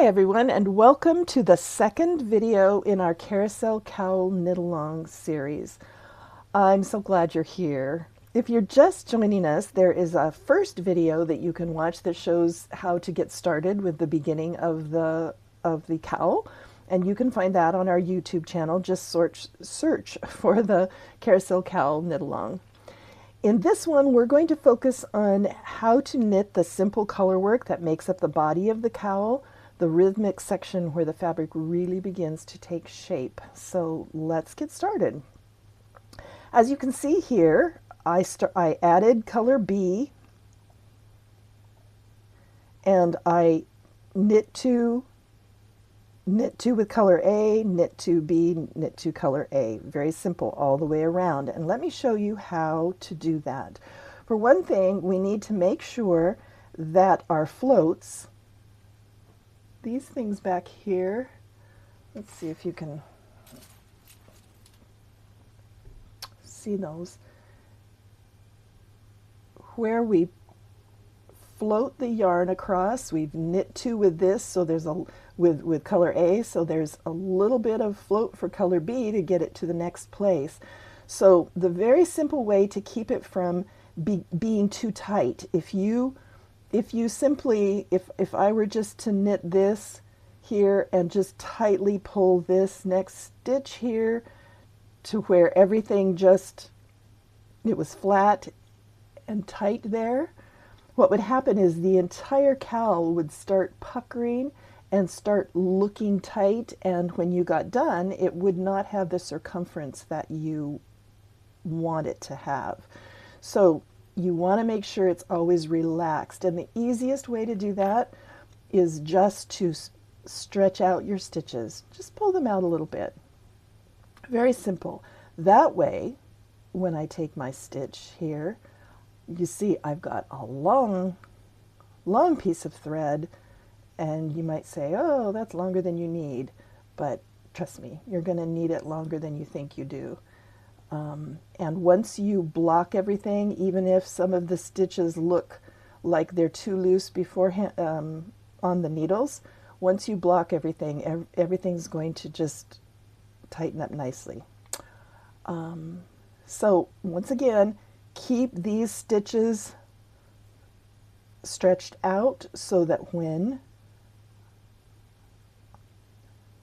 Hi everyone, and welcome to the second video in our Carousel Cowl Knit-Along series. I'm so glad you're here. If you're just joining us, there is a first video that you can watch that shows how to get started with the beginning of the cowl, and you can find that on our YouTube channel. Just search for the Carousel Cowl Knit-Along. In this one, we're going to focus on how to knit the simple color work that makes up the body of the cowl, the rhythmic section where the fabric really begins to take shape. So let's get started. As you can see here, I added color B, and I knit two with color A, knit two B, knit two color A. Very simple all the way around. And let me show you how to do that. For one thing, we need to make sure that our floats, these things back here, let's see if you can see those, where we float the yarn across. We've knit two with this, so there's a with color A, so there's a little bit of float for color B to get it to the next place. So the very simple way to keep it from being too tight, if I were just to knit this here and just tightly pull this next stitch here to where everything it was flat and tight there, what would happen is the entire cowl would start puckering and start looking tight, and when you got done, it would not have the circumference that you want it to have. So you want to make sure it's always relaxed, and the easiest way to do that is just to stretch out your stitches. Just pull them out a little bit. Very simple. That way, when I take my stitch here, you see I've got a long piece of thread, and you might say, oh, that's longer than you need, but trust me, you're going to need it longer than you think you do. And once you block everything, even if some of the stitches look like they're too loose beforehand on the needles, once you block everything, everything's going to just tighten up nicely. So once again, keep these stitches stretched out so that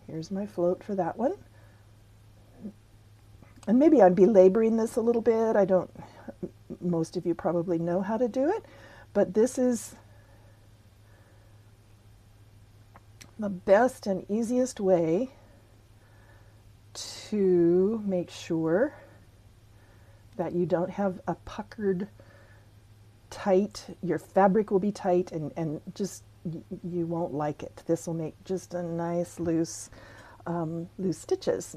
here's my float for that one. And maybe I'm belaboring this a little bit. Most of you probably know how to do it, but this is the best and easiest way to make sure that you don't have a puckered, tight, your fabric will be tight, and just you won't like it. This will make just a nice loose stitches.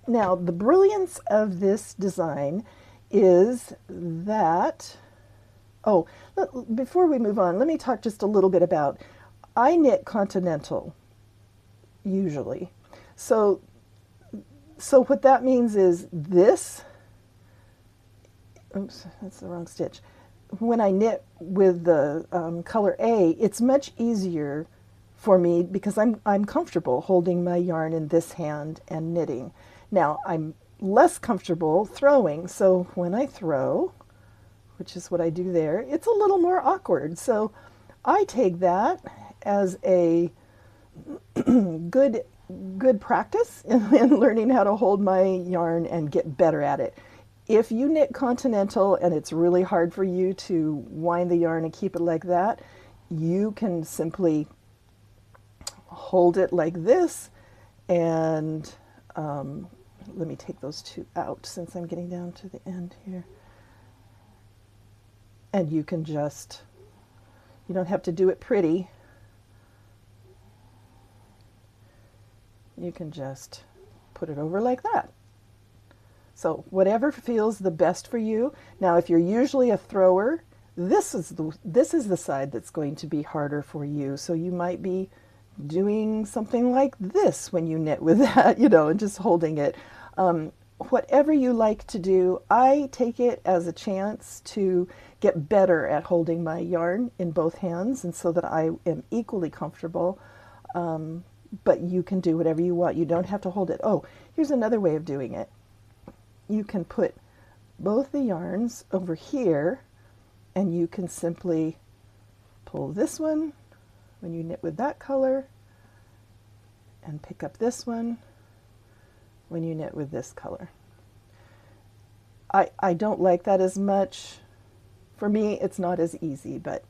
Now, the brilliance of this design is that, before we move on, let me talk just a little bit about, I knit continental, usually. So what that means is this, oops, that's the wrong stitch. When I knit with the color A, it's much easier for me because I'm comfortable holding my yarn in this hand and knitting. Now, I'm less comfortable throwing, so when I throw, which is what I do there, it's a little more awkward. So I take that as a good practice in learning how to hold my yarn and get better at it. If you knit continental and it's really hard for you to wind the yarn and keep it like that, you can simply hold it like this, and let me take those two out since I'm getting down to the end here. And you can you don't have to do it pretty. You can just put it over like that. So whatever feels the best for you. Now, if you're usually a thrower, this is the side that's going to be harder for you. So you might be doing something like this when you knit with that, and just holding it. Whatever you like to do, I take it as a chance to get better at holding my yarn in both hands, and so that I am equally comfortable But you can do whatever you want. You don't have to hold it. Oh, here's another way of doing it. You can put both the yarns over here, and you can simply pull this one when you knit with that color and pick up this one when you knit with this color. I don't like that as much. For me, it's not as easy, but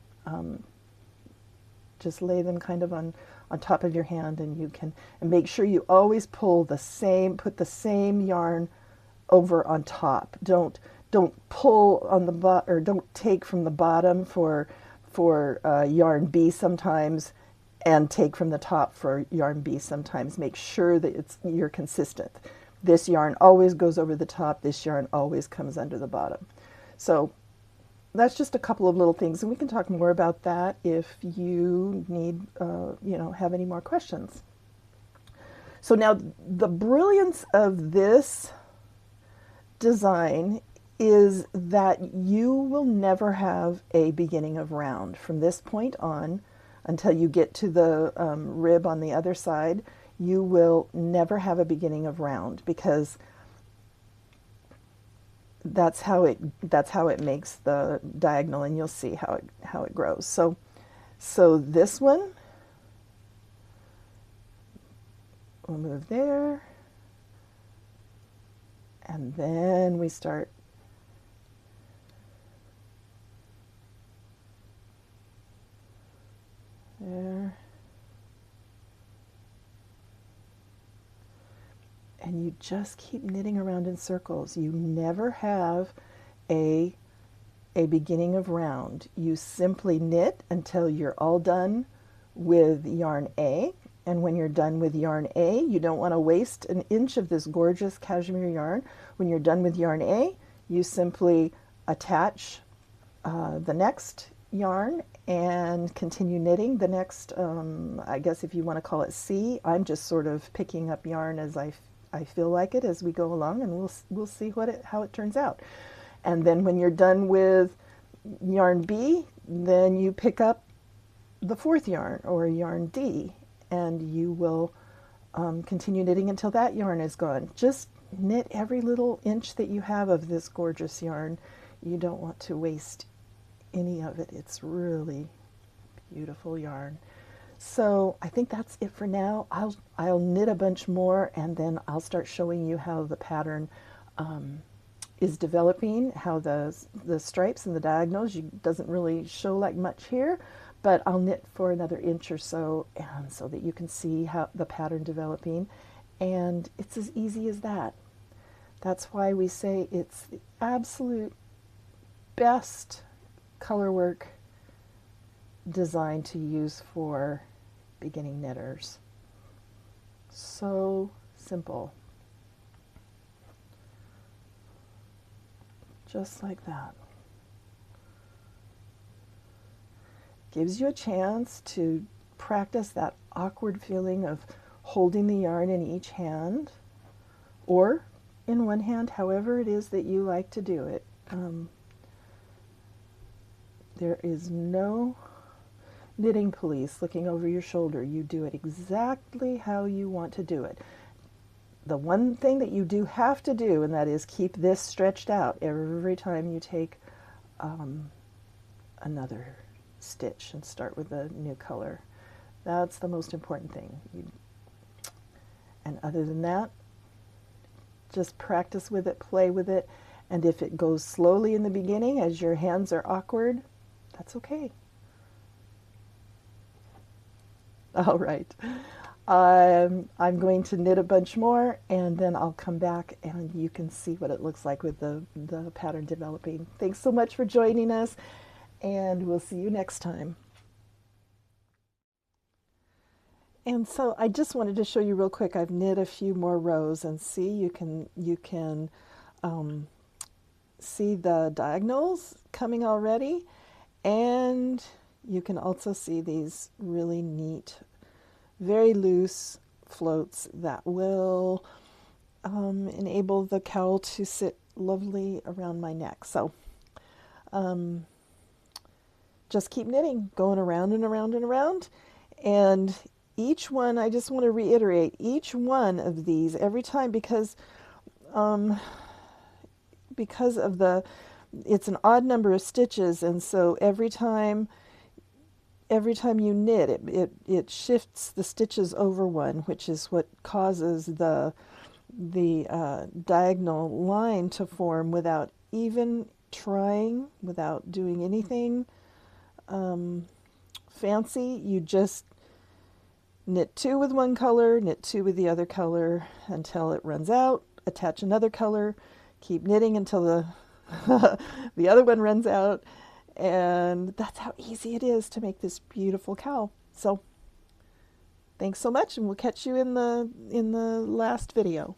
just lay them kind of on top of your hand, and you can, and make sure you always pull the same, put the same yarn over on top. Don't pull on the bottom, or don't take from the bottom for yarn B sometimes, and take from the top for yarn B sometimes. Make sure that you're consistent. This yarn always goes over the top. This yarn always comes under the bottom. So that's just a couple of little things, and we can talk more about that if you need, have any more questions. So now the brilliance of this design is that you will never have a beginning of round. From this point on, until you get to the rib on the other side, you will never have a beginning of round, because that's how it makes the diagonal, and you'll see how it grows. So this one, we'll move there, and then we start there. And you just keep knitting around in circles. You never have a beginning of round. You simply knit until you're all done with yarn A. And when you're done with yarn A, you don't want to waste an inch of this gorgeous cashmere yarn. When you're done with yarn A, you simply attach the next yarn and continue knitting the next, I guess if you want to call it C. I'm just sort of picking up yarn as I feel like it as we go along, and we'll see how it turns out. And then when you're done with yarn B, then you pick up the fourth yarn, or yarn D, and you will continue knitting until that yarn is gone. Just knit every little inch that you have of this gorgeous yarn. You don't want to waste any of it. It's really beautiful yarn. So I think that's it for now. I'll knit a bunch more, and then I'll start showing you how the pattern is developing, how the stripes and the diagonals, doesn't really show like much here, but I'll knit for another inch or so, and so that you can see how the pattern developing, and it's as easy as that. That's why we say it's the absolute best color work design to use for beginning knitters. So simple. Just like that. Gives you a chance to practice that awkward feeling of holding the yarn in each hand, or in one hand, however it is that you like to do it. There is no knitting police looking over your shoulder. You do it exactly how you want to do it. The one thing that you do have to do, and that is keep this stretched out every time you take another stitch and start with a new color. That's the most important thing. And other than that, just practice with it, play with it, and if it goes slowly in the beginning as your hands are awkward, that's okay. All right. I'm going to knit a bunch more, and then I'll come back and you can see what it looks like with the pattern developing. Thanks so much for joining us, and we'll see you next time. And so I just wanted to show you real quick, I've knit a few more rows, and see, you can see the diagonals coming already, and you can also see these really neat, very loose floats that will enable the cowl to sit lovely around my neck. So just keep knitting, going around and around and around, and each one, I just want to reiterate, each one of these, every time, um, because of it's an odd number of stitches, and so every time you knit, it shifts the stitches over one, which is what causes the diagonal line to form without even trying, without doing anything fancy. You just knit two with one color, knit two with the other color until it runs out, attach another color, keep knitting until the other one runs out, and that's how easy it is to make this beautiful cowl. So thanks so much, and we'll catch you in the last video.